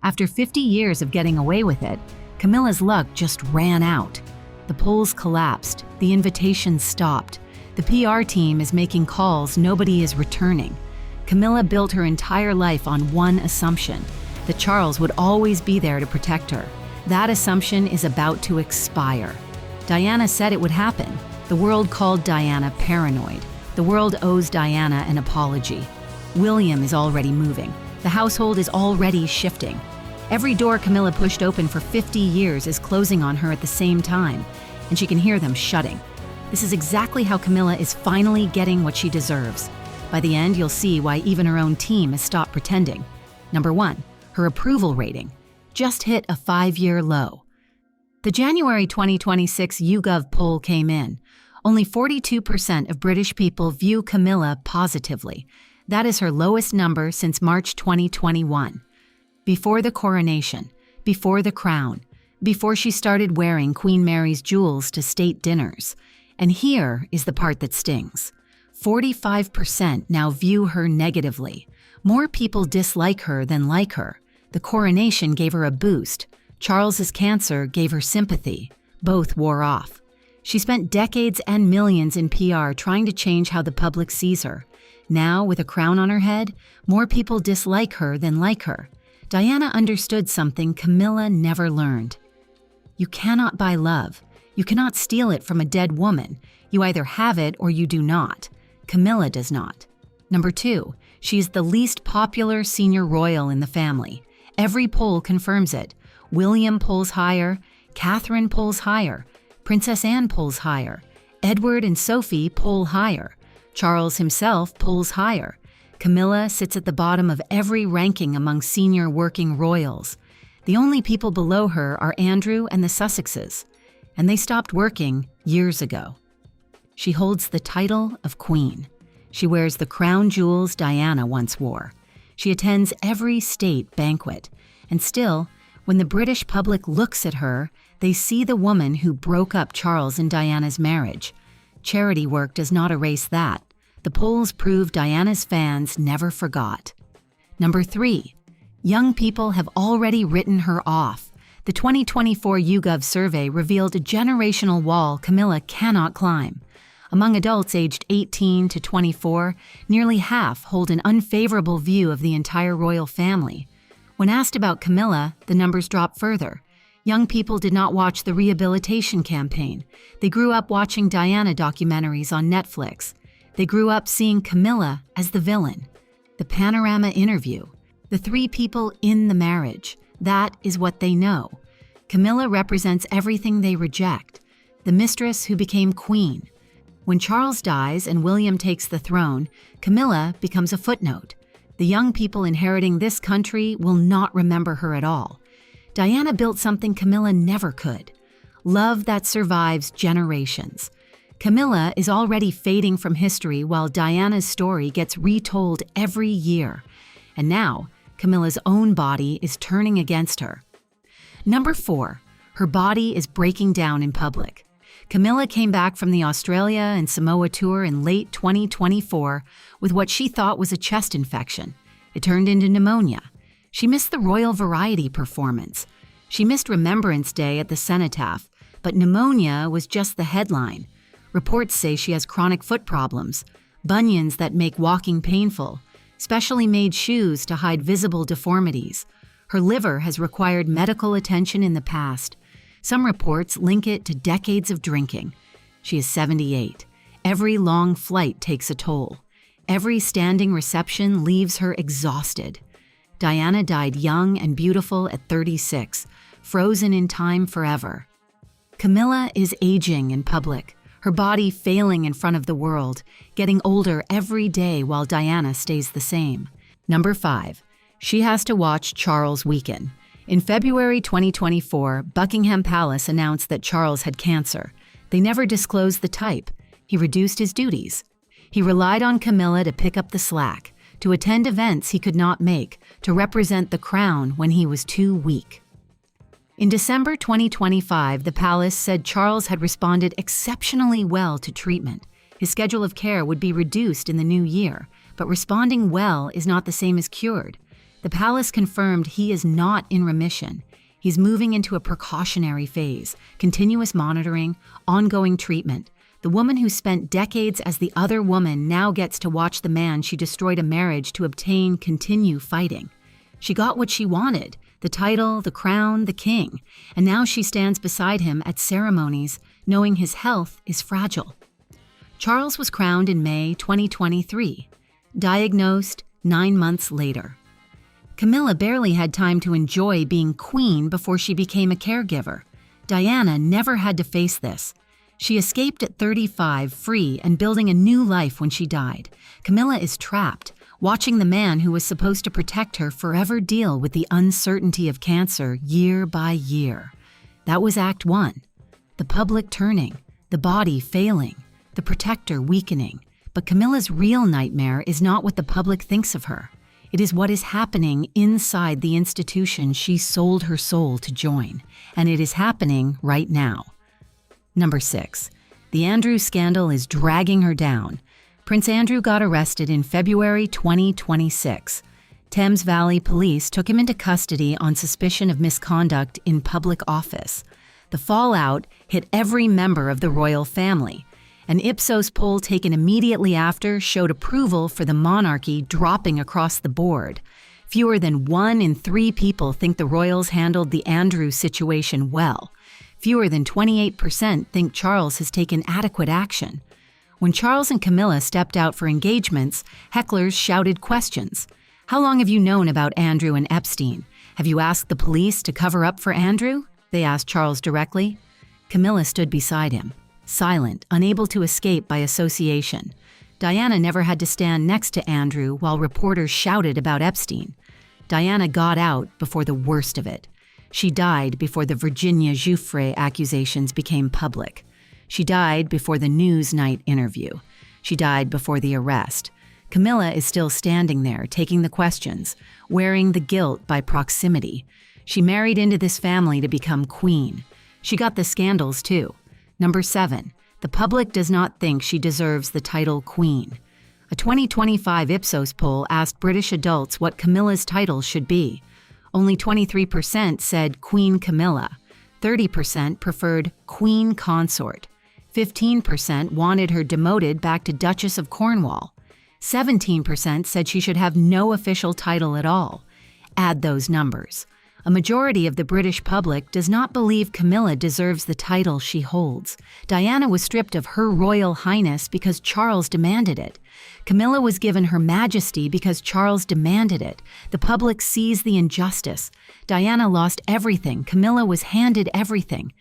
After 50 years of getting away with it, Camilla's luck just ran out. The polls collapsed, the invitations stopped. The PR team is making calls, nobody is returning. Camilla built her entire life on one assumption, that Charles would always be there to protect her. That assumption is about to expire. Diana said it would happen. The world called Diana paranoid. The world owes Diana an apology. William is already moving. The household is already shifting. Every door Camilla pushed open for 50 years is closing on her at the same time, and she can hear them shutting. This is exactly how Camilla is finally getting what she deserves. By the end, you'll see why even her own team has stopped pretending. Number 1, her approval rating just hit a 5-year low. The January 2026 YouGov poll came in. Only 42% of British people view Camilla positively. That is her lowest number since March 2021. Before the coronation, before the crown, before she started wearing Queen Mary's jewels to state dinners. And here is the part that stings. 45% now view her negatively. More people dislike her than like her. The coronation gave her a boost. Charles's cancer gave her sympathy. Both wore off. She spent decades and millions in PR trying to change how the public sees her. Now, with a crown on her head, more people dislike her than like her. Diana understood something Camilla never learned. You cannot buy love. You cannot steal it from a dead woman. You either have it or you do not. Camilla does not. Number 2, she is the least popular senior royal in the family. Every poll confirms it. William polls higher, Catherine polls higher, Princess Anne polls higher, Edward and Sophie poll higher, Charles himself polls higher. Camilla sits at the bottom of every ranking among senior working royals. The only people below her are Andrew and the Sussexes, and they stopped working years ago. She holds the title of Queen. She wears the crown jewels Diana once wore. She attends every state banquet. And still, when the British public looks at her, they see the woman who broke up Charles and Diana's marriage. Charity work does not erase that. The polls prove Diana's fans never forgot. Number 3, young people have already written her off. The 2024 YouGov survey revealed a generational wall Camilla cannot climb. Among adults aged 18 to 24, nearly half hold an unfavorable view of the entire royal family. When asked about Camilla, the numbers drop further. Young people did not watch the rehabilitation campaign. They grew up watching Diana documentaries on Netflix. They grew up seeing Camilla as the villain. The panorama interview. The 3 people in the marriage. That is what they know. Camilla represents everything they reject. The mistress who became queen. When Charles dies and William takes the throne, Camilla becomes a footnote. The young people inheriting this country will not remember her at all. Diana built something Camilla never could. Love that survives generations. Camilla is already fading from history while Diana's story gets retold every year. And now, Camilla's own body is turning against her. Number 4, her body is breaking down in public. Camilla came back from the Australia and Samoa tour in late 2024 with what she thought was a chest infection. It turned into pneumonia. She missed the Royal Variety performance. She missed Remembrance Day at the Cenotaph, but pneumonia was just the headline. Reports say she has chronic foot problems, bunions that make walking painful, specially made shoes to hide visible deformities. Her liver has required medical attention in the past. Some reports link it to decades of drinking. She is 78. Every long flight takes a toll. Every standing reception leaves her exhausted. Diana died young and beautiful at 36, frozen in time forever. Camilla is aging in public, her body failing in front of the world, getting older every day while Diana stays the same. Number 5, she has to watch Charles weaken. In February 2024, Buckingham Palace announced that Charles had cancer. They never disclosed the type. He reduced his duties. He relied on Camilla to pick up the slack, to attend events he could not make, to represent the crown when he was too weak. In December 2025, the palace said Charles had responded exceptionally well to treatment. His schedule of care would be reduced in the new year, but responding well is not the same as cured. The palace confirmed he is not in remission. He's moving into a precautionary phase, continuous monitoring, ongoing treatment. The woman who spent decades as the other woman now gets to watch the man she destroyed a marriage to obtain continue fighting. She got what she wanted, the title, the crown, the king, and now she stands beside him at ceremonies, knowing his health is fragile. Charles was crowned in May 2023, diagnosed 9 months later. Camilla barely had time to enjoy being queen before she became a caregiver. Diana never had to face this. She escaped at 35, free and building a new life when she died. Camilla is trapped, watching the man who was supposed to protect her forever deal with the uncertainty of cancer year by year. That was Act 1. The public turning, the body failing, the protector weakening. But Camilla's real nightmare is not what the public thinks of her. It is what is happening inside the institution she sold her soul to join. And it is happening right now. Number 6. The Andrew scandal is dragging her down. Prince Andrew got arrested in February 2026. Thames Valley Police took him into custody on suspicion of misconduct in public office. The fallout hit every member of the royal family. An Ipsos poll taken immediately after showed approval for the monarchy dropping across the board. Fewer than 1 in 3 people think the royals handled the Andrew situation well. Fewer than 28% think Charles has taken adequate action. When Charles and Camilla stepped out for engagements, hecklers shouted questions. How long have you known about Andrew and Epstein? Have you asked the police to cover up for Andrew? They asked Charles directly. Camilla stood beside him, silent, unable to escape by association. Diana never had to stand next to Andrew while reporters shouted about Epstein. Diana got out before the worst of it. She died before the Virginia Giuffre accusations became public. She died before the Newsnight interview. She died before the arrest. Camilla is still standing there, taking the questions, wearing the guilt by proximity. She married into this family to become queen. She got the scandals too. Number 7. The public does not think she deserves the title queen. A 2025 Ipsos poll asked British adults what Camilla's title should be. Only 23% said Queen Camilla. 30% preferred Queen Consort. 15% wanted her demoted back to Duchess of Cornwall. 17% said she should have no official title at all. Add those numbers. A majority of the British public does not believe Camilla deserves the title she holds. Diana was stripped of her Royal Highness because Charles demanded it. Camilla was given Her Majesty because Charles demanded it. The public sees the injustice. Diana lost everything. Camilla was handed everything.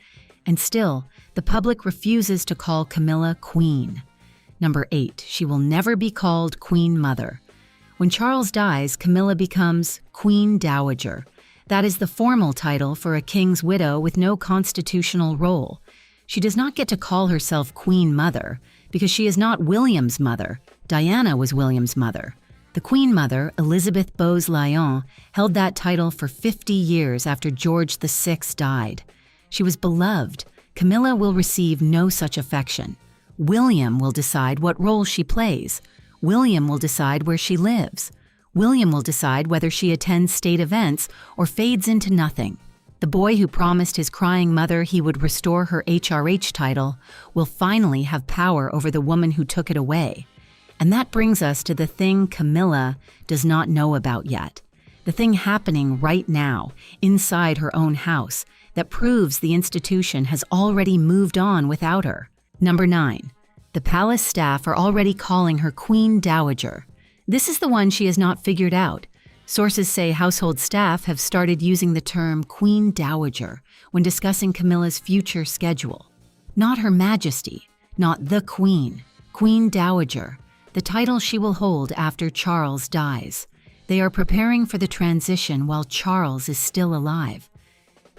And still, the public refuses to call Camilla Queen. Number 8. She will never be called Queen Mother. When Charles dies, Camilla becomes Queen Dowager. That is the formal title for a king's widow with no constitutional role. She does not get to call herself Queen Mother because she is not William's mother. Diana was William's mother. The Queen Mother, Elizabeth Bowes-Lyon, held that title for 50 years after George VI died. She was beloved. Camilla will receive no such affection. William will decide what role she plays. William will decide where she lives. William will decide whether she attends state events or fades into nothing. The boy who promised his crying mother he would restore her HRH title will finally have power over the woman who took it away. And that brings us to the thing Camilla does not know about yet. The thing happening right now, inside her own house, that proves the institution has already moved on without her. Number 9. The palace staff are already calling her Queen Dowager. This is the one she has not figured out. Sources say household staff have started using the term Queen Dowager when discussing Camilla's future schedule. Not Her Majesty, not the Queen, Queen Dowager, the title she will hold after Charles dies. They are preparing for the transition while Charles is still alive.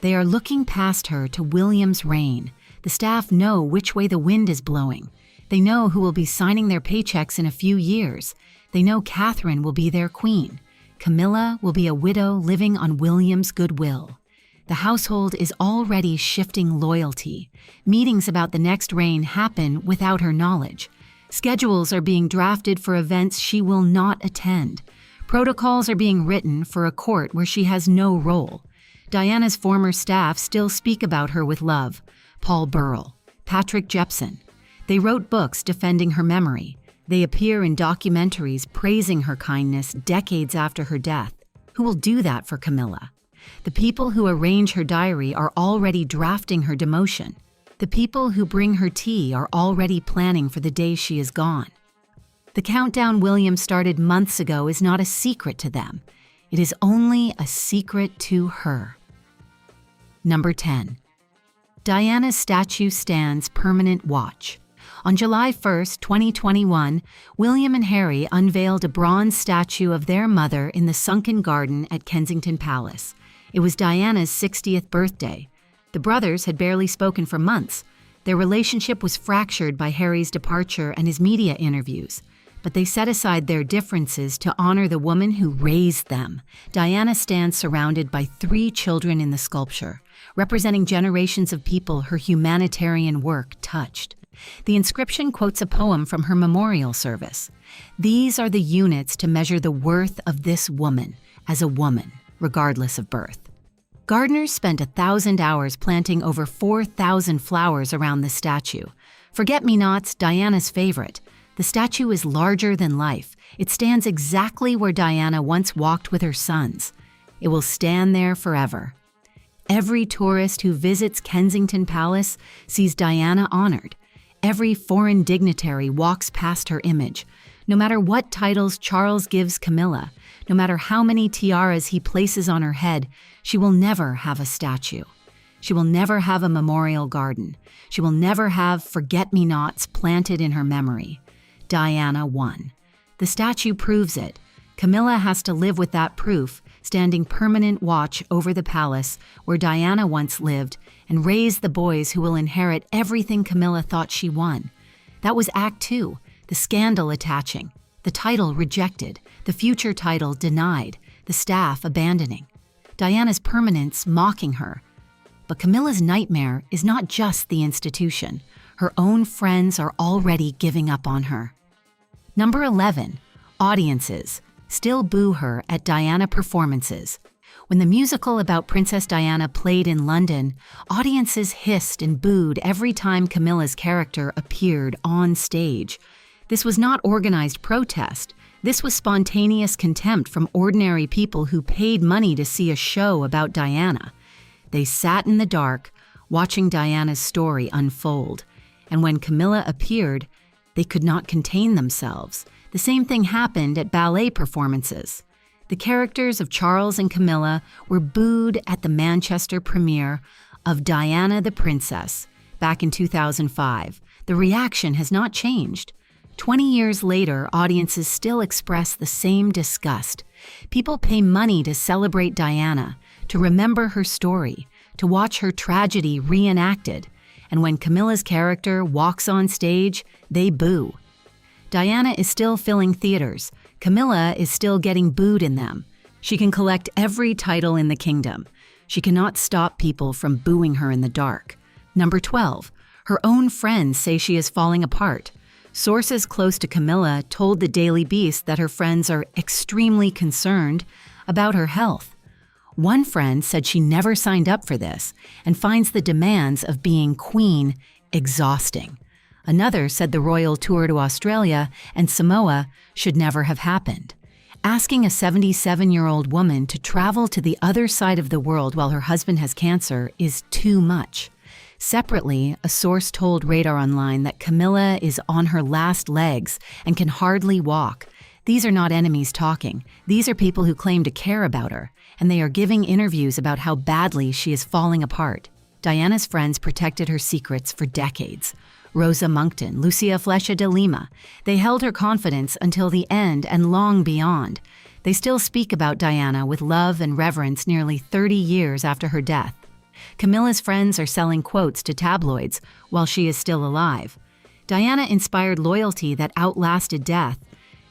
They are looking past her to William's reign. The staff know which way the wind is blowing. They know who will be signing their paychecks in a few years. They know Catherine will be their queen. Camilla will be a widow living on William's goodwill. The household is already shifting loyalty. Meetings about the next reign happen without her knowledge. Schedules are being drafted for events she will not attend. Protocols are being written for a court where she has no role. Diana's former staff still speak about her with love. Paul Burrell, Patrick Jepson. They wrote books defending her memory. They appear in documentaries praising her kindness decades after her death. Who will do that for Camilla? The people who arrange her diary are already drafting her demotion. The people who bring her tea are already planning for the day she is gone. The countdown William started months ago is not a secret to them. It is only a secret to her. Number 10. Diana's statue stands permanent watch. On July 1, 2021, William and Harry unveiled a bronze statue of their mother in the sunken garden at Kensington Palace. It was Diana's 60th birthday. The brothers had barely spoken for months. Their relationship was fractured by Harry's departure and his media interviews. But they set aside their differences to honor the woman who raised them. Diana stands surrounded by 3 children in the sculpture, representing generations of people her humanitarian work touched. The inscription quotes a poem from her memorial service. These are the units to measure the worth of this woman as a woman, regardless of birth. Gardeners spent 1,000 hours planting over 4,000 flowers around the statue. Forget-me-nots, Diana's favorite. The statue is larger than life. It stands exactly where Diana once walked with her sons. It will stand there forever. Every tourist who visits Kensington Palace sees Diana honored. Every foreign dignitary walks past her image. No matter what titles Charles gives Camilla, no matter how many tiaras he places on her head, she will never have a statue. She will never have a memorial garden. She will never have forget-me-nots planted in her memory. Diana won. The statue proves it. Camilla has to live with that proof, standing permanent watch over the palace where Diana once lived and raise the boys who will inherit everything Camilla thought she won. That was Act 2, the scandal attaching, the title rejected, the future title denied, the staff abandoning. Diana's permanence mocking her. But Camilla's nightmare is not just the institution. Her own friends are already giving up on her. Number 11. Audiences still boo her at Diana performances. When the musical about Princess Diana played in London, audiences hissed and booed every time Camilla's character appeared on stage. This was not organized protest. This was spontaneous contempt from ordinary people who paid money to see a show about Diana. They sat in the dark, watching Diana's story unfold. And when Camilla appeared, they could not contain themselves. The same thing happened at ballet performances. The characters of Charles and Camilla were booed at the Manchester premiere of Diana the Princess back in 2005. The reaction has not changed. 20 years later, audiences still express the same disgust. People pay money to celebrate Diana, to remember her story, to watch her tragedy reenacted. And when Camilla's character walks on stage, they boo. Diana is still filling theaters. Camilla is still getting booed in them. She can collect every title in the kingdom. She cannot stop people from booing her in the dark. Number 12. Her own friends say she is falling apart. Sources close to Camilla told the Daily Beast that her friends are extremely concerned about her health. One friend said she never signed up for this and finds the demands of being queen exhausting. Another said the royal tour to Australia and Samoa should never have happened. Asking a 77-year-old woman to travel to the other side of the world while her husband has cancer is too much. Separately, a source told Radar Online that Camilla is on her last legs and can hardly walk. These are not enemies talking. These are people who claim to care about her, and they are giving interviews about how badly she is falling apart. Diana's friends protected her secrets for decades. Rosa Monckton, Lucia Flecha de Lima. They held her confidence until the end and long beyond. They still speak about Diana with love and reverence nearly 30 years after her death. Camilla's friends are selling quotes to tabloids while she is still alive. Diana inspired loyalty that outlasted death.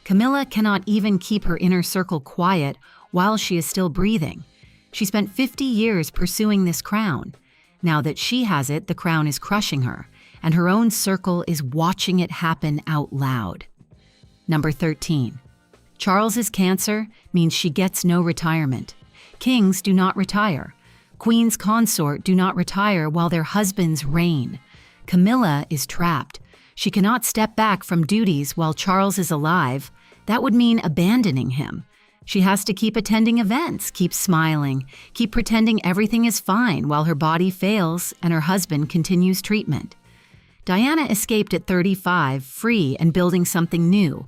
Camilla cannot even keep her inner circle quiet while she is still breathing. She spent 50 years pursuing this crown. Now that she has it, the crown is crushing her, and her own circle is watching it happen out loud. Number 13. Charles's cancer means she gets no retirement. Kings do not retire. Queens consort do not retire while their husbands reign. Camilla is trapped. She cannot step back from duties while Charles is alive. That would mean abandoning him. She has to keep attending events, keep smiling, keep pretending everything is fine while her body fails and her husband continues treatment. Diana escaped at 35, free and building something new.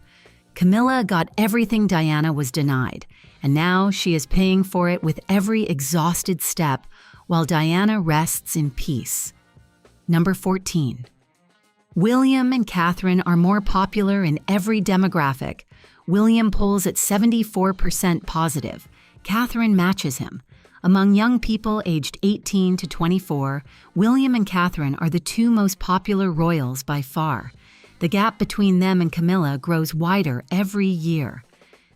Camilla got everything Diana was denied, and now she is paying for it with every exhausted step while Diana rests in peace. Number 14. William and Catherine are more popular in every demographic. William polls at 74% positive. Catherine matches him. Among young people aged 18 to 24, William and Catherine are the two most popular royals by far. The gap between them and Camilla grows wider every year.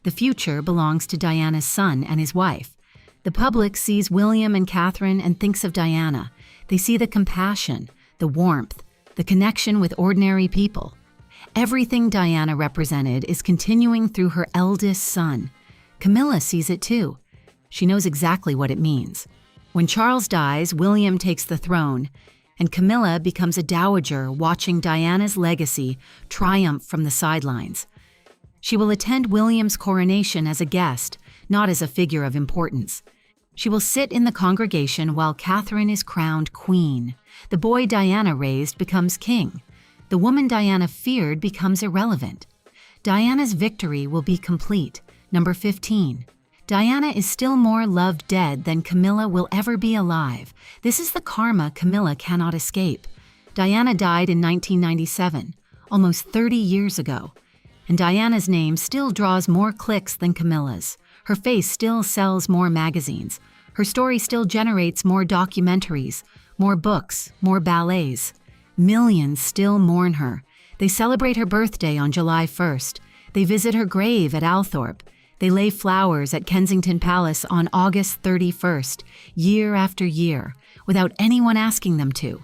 The future belongs to Diana's son and his wife. The public sees William and Catherine and thinks of Diana. They see the compassion, the warmth, the connection with ordinary people. Everything Diana represented is continuing through her eldest son. Camilla sees it too. She knows exactly what it means. When Charles dies, William takes the throne, and Camilla becomes a dowager watching Diana's legacy triumph from the sidelines. She will attend William's coronation as a guest, not as a figure of importance. She will sit in the congregation while Catherine is crowned queen. The boy Diana raised becomes king. The woman Diana feared becomes irrelevant. Diana's victory will be complete. Number 15. Diana is still more loved dead than Camilla will ever be alive. This is the karma Camilla cannot escape. Diana died in 1997, almost 30 years ago. And Diana's name still draws more clicks than Camilla's. Her face still sells more magazines. Her story still generates more documentaries, more books, more ballets. Millions still mourn her. They celebrate her birthday on July 1st. They visit her grave at Althorpe. They lay flowers at Kensington Palace on August 31st, year after year, without anyone asking them to.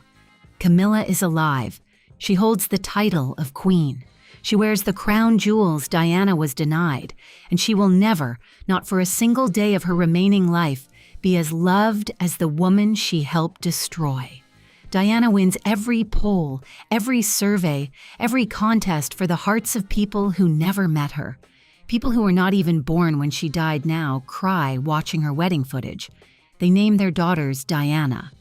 Camilla is alive. She holds the title of queen. She wears the crown jewels Diana was denied, and she will never, not for a single day of her remaining life, be as loved as the woman she helped destroy. Diana wins every poll, every survey, every contest for the hearts of people who never met her. People who were not even born when she died now cry watching her wedding footage. They name their daughters Diana.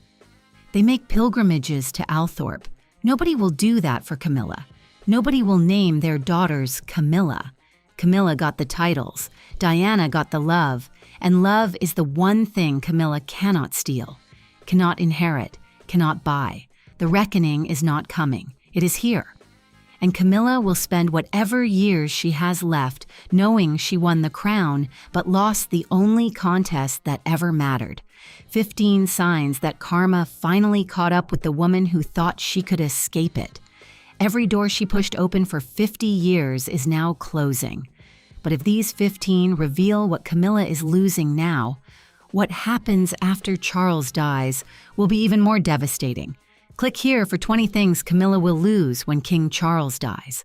They make pilgrimages to Althorpe. Nobody will do that for Camilla. Nobody will name their daughters Camilla. Camilla got the titles. Diana got the love. And love is the one thing Camilla cannot steal, cannot inherit, cannot buy. The reckoning is not coming. It is here. And Camilla will spend whatever years she has left knowing she won the crown but lost the only contest that ever mattered. 15 signs that karma finally caught up with the woman who thought she could escape it. Every door she pushed open for 50 years is now closing. But if these 15 reveal what Camilla is losing now, what happens after Charles dies will be even more devastating. Click here for 20 things Camilla will lose when King Charles dies.